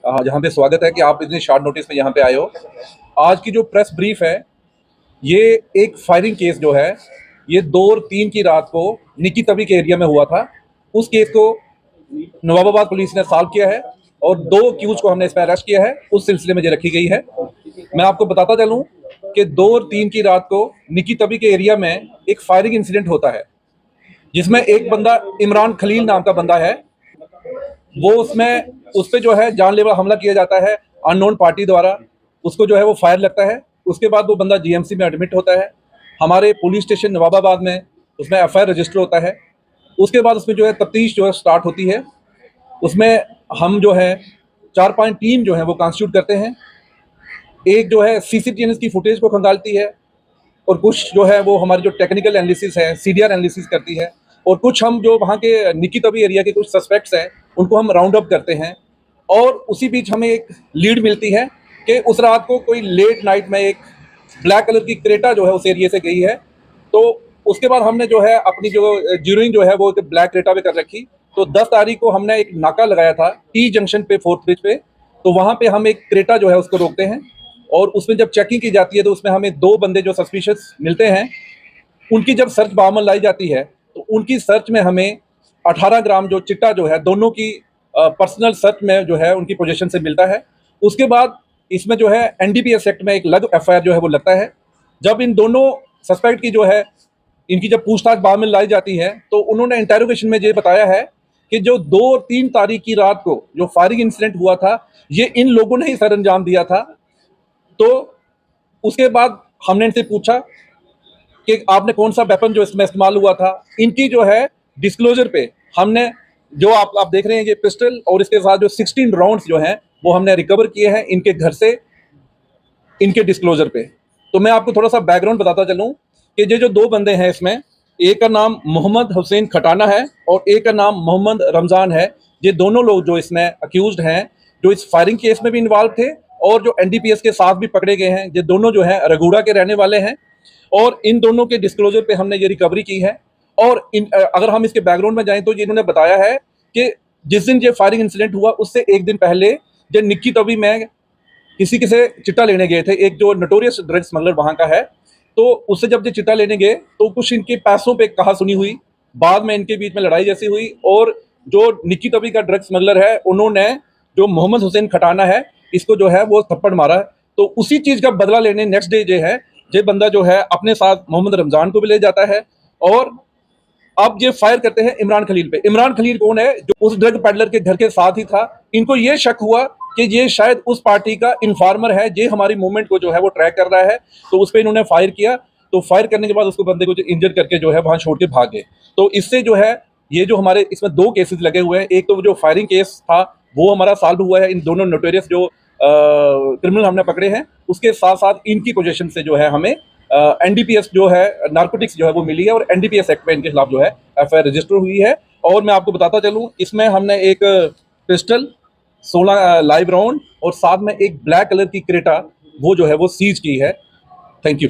जहाँ पे स्वागत है कि आप इतने शॉर्ट नोटिस में यहाँ पे आए हो। आज की जो प्रेस ब्रीफ है, ये एक फायरिंग केस जो है, ये 2 और 3 की रात को निकी तवी के एरिया में हुआ था। उस केस को नवाबाबाद पुलिस ने सॉल्व किया है और 2 अक्यूज को हमने इसमें अरेस्ट किया है। उस सिलसिले में ये रखी गई है। मैं आपको बताता चलूँ कि 2 और 3 की रात को निकी तवी के एरिया में एक फायरिंग इंसिडेंट होता है, जिसमें एक बंदा इमरान खलील नाम का बंदा है, वो उसमें उस पर जो है जानलेवा हमला किया जाता है अननोन पार्टी द्वारा। उसको जो है वो फायर लगता है। उसके बाद वो बंदा जीएमसी में एडमिट होता है। हमारे पुलिस स्टेशन नवाबाबाद में उसमें एफआईआर रजिस्टर होता है। उसके बाद उसमें जो है तफ्तीश जो है स्टार्ट होती है। उसमें हम जो है 4-5 टीम जो है वो कॉन्स्टिट्यूट करते हैं। एक जो है सीसीटीवी की फुटेज को खंगालती है और कुछ जो है वो हमारी जो टेक्निकल एनालिसिस है, सीडीआर एनालिसिस करती है, और कुछ हम जो वहाँ के निकी तवी एरिया के कुछ सस्पेक्ट्स हैं उनको हम राउंड अप करते हैं। और उसी बीच हमें एक लीड मिलती है कि उस रात को कोई लेट नाइट में एक ब्लैक कलर की क्रेटा जो है उस एरिया से गई है। तो उसके बाद हमने जो है अपनी जो जीरोइंग जो है वो एक ब्लैक क्रेटा पे कर रखी। तो 10 तारीख को हमने एक नाका लगाया था टी जंक्शन पे, 4th ब्रिज पे। तो वहाँ पे हम एक क्रेटा जो है उसको रोकते हैं और उसमें जब चेकिंग की जाती है तो उसमें हमें 2 बंदे जो सस्पिशियस मिलते हैं। उनकी जब सर्च बामल लाई जाती है तो उनकी सर्च में हमें 18 ग्राम जो चिट्टा जो है दोनों की पर्सनल सर्च में जो है उनकी पोजीशन से मिलता है। उसके बाद इसमें जो है एनडीपीएस एक्ट में एक अलग एफआईआर जो है वो लगता है। जब इन दोनों सस्पेक्ट की जो है इनकी जब पूछताछ बामल लाई जाती है तो उन्होंने इंटेरोगेशन में ये बताया है कि जो 2 और 3 तारीख की रात को जो फायरिंग इंसिडेंट हुआ था, ये इन लोगों ने ही सर अंजाम दिया था। तो उसके बाद हमने इनसे पूछा कि आपने कौन सा वेपन जो इसमें इस्तेमाल हुआ था। इनकी जो है डिस्क्लोजर पे हमने जो आप देख रहे हैं ये पिस्टल और इसके साथ जो 16 राउंड्स जो हैं वो हमने रिकवर किए हैं इनके घर से, इनके डिस्क्लोजर पे। तो मैं आपको थोड़ा सा बैकग्राउंड बताता चलूं कि ये जो 2 बंदे हैं इसमें, एक का नाम मोहम्मद हुसैन खटाना है और एक का नाम मोहम्मद रमज़ान है। ये दोनों लोग जो इसमें अक्यूज्ड हैं, जो इस फायरिंग केस में भी इन्वॉल्व थे और जो एनडीपीएस के साथ भी पकड़े गए हैं, ये दोनों जो है रघुड़ा के रहने वाले हैं। और इन दोनों के डिस्क्लोजर पे हमने ये रिकवरी की है। और अगर हम इसके बैकग्राउंड में जाएं तो ये इन्होंने बताया है कि जिस दिन ये फायरिंग इंसिडेंट हुआ उससे एक दिन पहले ये निक्की तवी में किसी के से चिट्टा लेने गए थे। एक जो नोटोरियस ड्रग स्मगलर वहाँ का है, तो उससे जब ये चिट्टा लेने गए तो कुछ इनके पैसों पे कहा सुनी हुई। बाद में इनके बीच में लड़ाई जैसी हुई और जो निक्की तवी का ड्रग स्मगलर है उन्होंने जो मोहम्मद हुसैन खटाना है इसको जो है वो थप्पड़ मारा। तो उसी चीज़ का बदला लेने नेक्स्ट डे जो है ये बंदा जो है अपने साथ मोहम्मद रमज़ान को भी ले जाता है और अब ये फायर करते हैं इमरान खलील पे। इमरान खलील कौन है? जो उस ड्रग पेडलर के घर के साथ ही था। इनको ये शक हुआ कि ये शायद उस पार्टी का इन्फॉर्मर है, ये हमारी मूवमेंट को जो है वो ट्रैक कर रहा है। तो उस पर इन्होंने फायर किया। तो फायर करने के बाद उसको बंदे को इंजर करके जो है वहां छोड़ के भाग गए। तो इससे जो है ये जो हमारे इसमें 2 केसेस लगे हुए हैं। एक तो जो फायरिंग केस था वो हमारा सॉल्व हुआ है। इन दोनों नोटोरियस जो क्रिमिनल हमने पकड़े हैं उसके साथ साथ इनकी पोजीशन से जो है हमें एनडीपीएस जो है नारकोटिक्स जो है वो मिली है और एनडीपीएस एक्ट में इनके खिलाफ जो है एफआईआर रजिस्टर हुई है। और मैं आपको बताता चलूं इसमें हमने एक पिस्टल, 16 लाइव राउंड और साथ में एक ब्लैक कलर की क्रेटा वो जो है वो सीज की है। Thank you.